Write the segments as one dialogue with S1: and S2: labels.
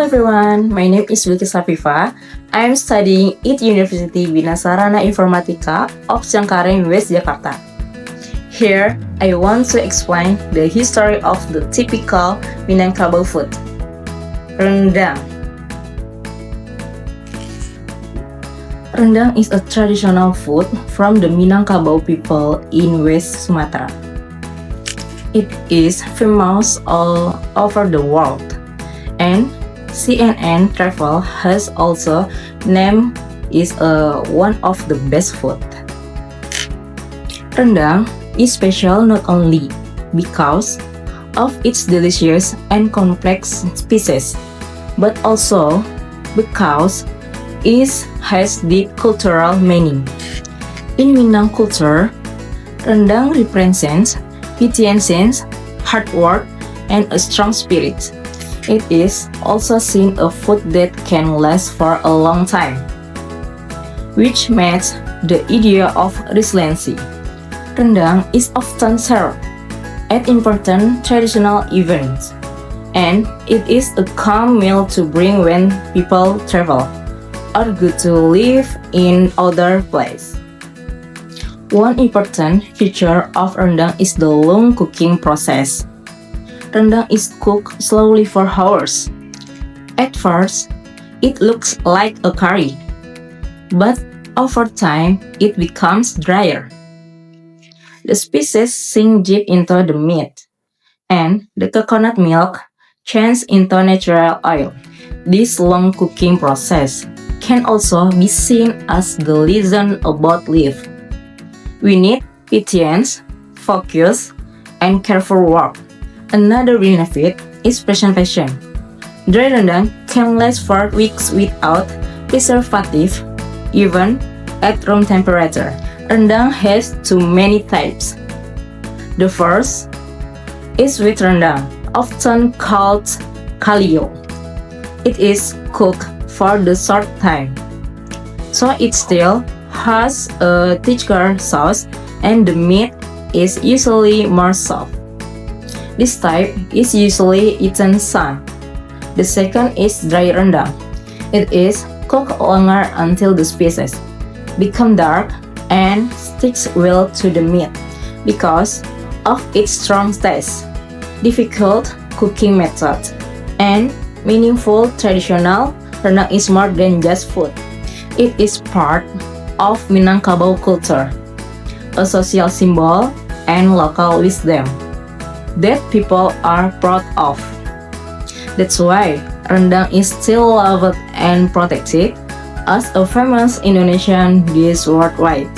S1: everyone, my name is Wilkis Safifa. I am studying at University Bina Sarana Informatika of Cengkareng, West Jakarta. Here, I want to explain the history of the typical Minangkabau food. Rendang. Rendang is a traditional food from the Minangkabau people in West Sumatra. It is famous all over the world, and CNN Travel has also named it one of the best food. Rendang is special not only because of its delicious and complex species, but also because it has deep cultural meaning. In Minang culture, rendang represents patience, hard work, and a strong spirit. It is also seen a food that can last for a long time, which matches the idea of resiliency. Rendang is often served at important traditional events, and it is a calm meal to bring when people travel or go to live in other place. One important feature of rendang is the long cooking process. Rendang is cooked slowly for hours. At first, it looks like a curry, but over time, it becomes drier. The spices sink deep into the meat, and the coconut milk changes into natural oil. This long cooking process can also be seen as the lesson about life. We need patience, focus, and careful work. Another benefit is preservation. Dry rendang can last for weeks without preservative, even at room temperature. Rendang has too many types. The first is sweet rendang, often called kalio. It is cooked for the short time, so it still has a thicker sauce and the meat is usually more soft. This type is usually eaten sun. The second is dry rendang. It is cooked longer until the spices become dark and sticks well to the meat because of its strong taste, difficult cooking method, and meaningful traditional. Rendang is more than just food. It is part of Minangkabau culture, a social symbol and local wisdom that people are proud of. That's why rendang is still loved and protected as a famous Indonesian dish worldwide.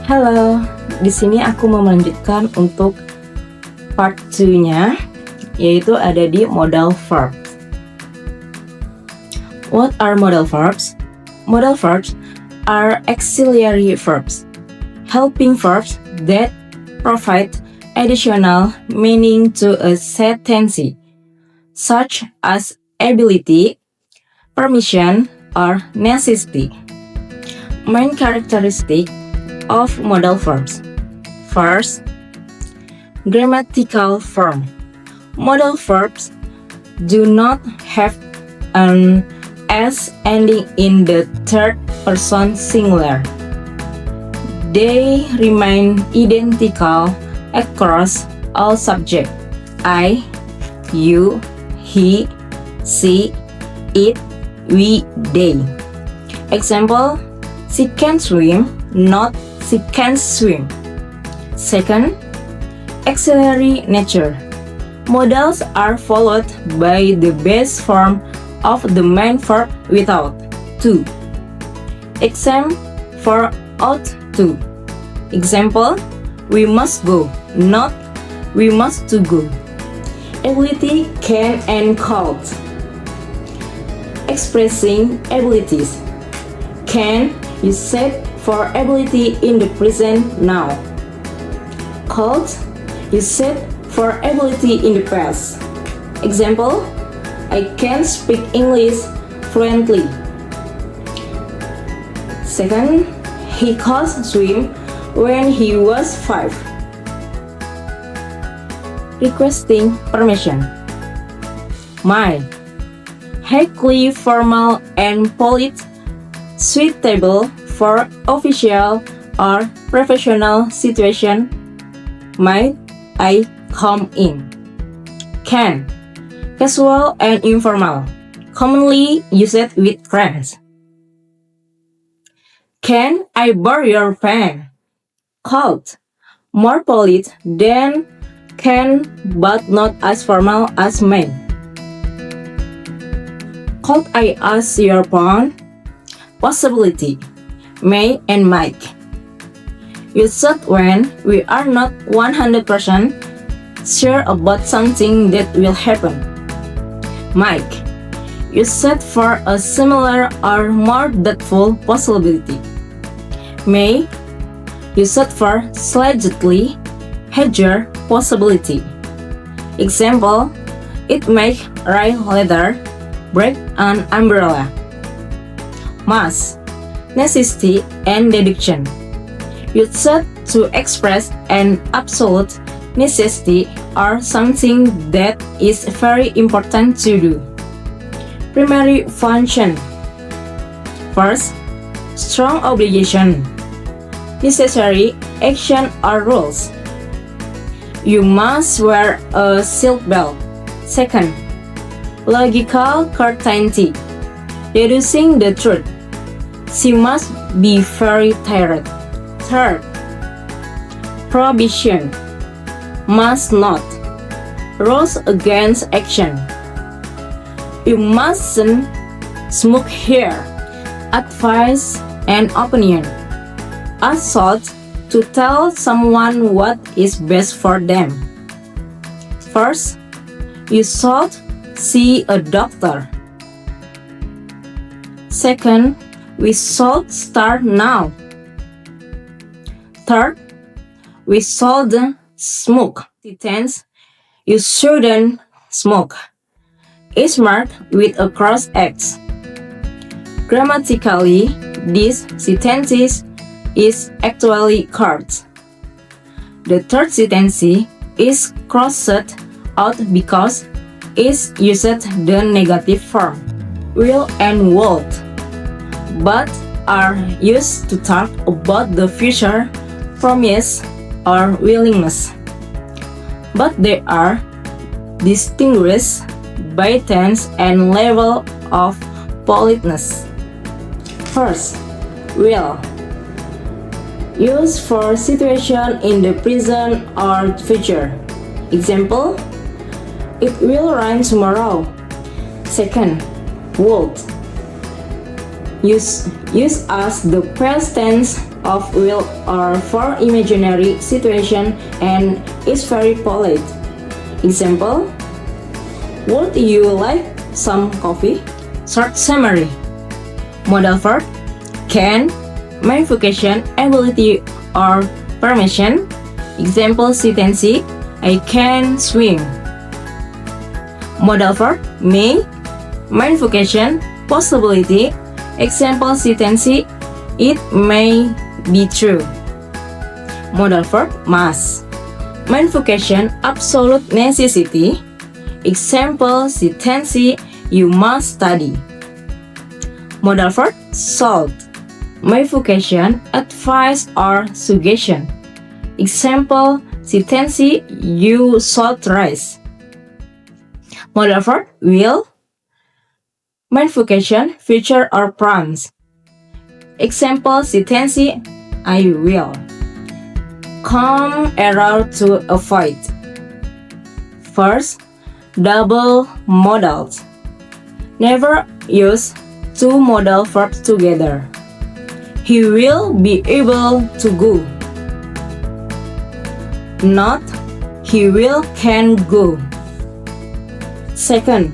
S1: Halo, di sini aku mau melanjutkan untuk part 2-nya, yaitu ada di modal verb. What are modal verbs? Modal verbs are auxiliary verbs, helping verbs that provide additional meaning to a sentence, such as ability, permission, or necessity. Main characteristic of modal verbs. First, grammatical form. Modal verbs do not have an S ending in the third person singular. They remain identical across all subjects: I, you, he, she, it, we, they. Example, she can swim, not she can swim. Second, auxiliary nature. Modals are followed by the base form of the main verb without to. Exam for ought to. Example, we must go, not we must to go. Ability, can, and called. Expressing abilities. Can is said for ability in the present now. Called is said for ability in the past. Example, I can speak English fluently. Second, he could swim when he was 5. Requesting permission. My. Highly formal and polite, suitable for official or professional situation. Might I come in? Can. Casual and informal, commonly used with friends. Can I borrow your pen? Cold. More polite than can but not as formal as may. Could I ask your phone? Possibility. May and might. Used when we are not 100% sure about something that will happen. Might. Used for a similar or more doubtful possibility. May. Used for slightly higher possibility. Example, it may rain later, break an umbrella. Must, necessity and deduction. Used to express an absolute necessity or something that is very important to do. Primary function. First, strong obligation. Necessary action or rules. You must wear a seatbelt. Second, logical certainty. Deducing the truth. She must be very tired. Third, prohibition. Must not. Rules against action. You mustn't smoke here. Advice and opinion. Assault to tell someone what is best for them. First, you should see a doctor. Second, we should start now. Third, we shouldn't smoke. Tense, you shouldn't smoke. Is marked with a cross X. Grammatically, this sentence is actually correct. The third sentence is crossed out because it uses the negative form, will and would, but are used to talk about the future promise or willingness. But they are distinguished by tense and level of politeness. First, will. Used for situation in the present or future. Example, it will rain tomorrow. Second, would. Use as the past tense of will or for imaginary situation and is very polite. Example, would you like some coffee? Short summary. Modal verb, can, main vocation, ability or permission. Example sentence, I can swim. Modal verb, may, main vocation, possibility. Example sentence, it may be true. Modal verb, must, main vocation, absolute necessity. Example sentence, you must study. Modal verb, should, main vocation, advice or suggestion. Example sentence, you should rise. Modal verb, will, main vocation, future or promise. Example sentence, I will. Come error to avoid. First, double modals. Never use two modal verbs together. He will be able to go. Not, he will can go. Second,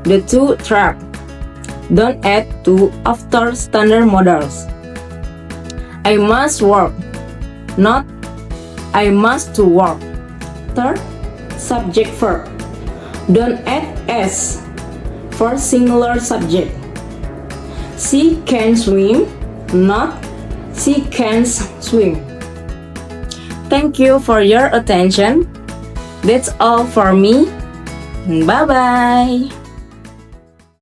S1: the two trap. Don't add to after standard modals. I must work. Not, I must to work. Third, subject verb. Don't add s for singular subject. She can swim, not she can swim. Thank you for your attention. That's all for me. Bye-bye!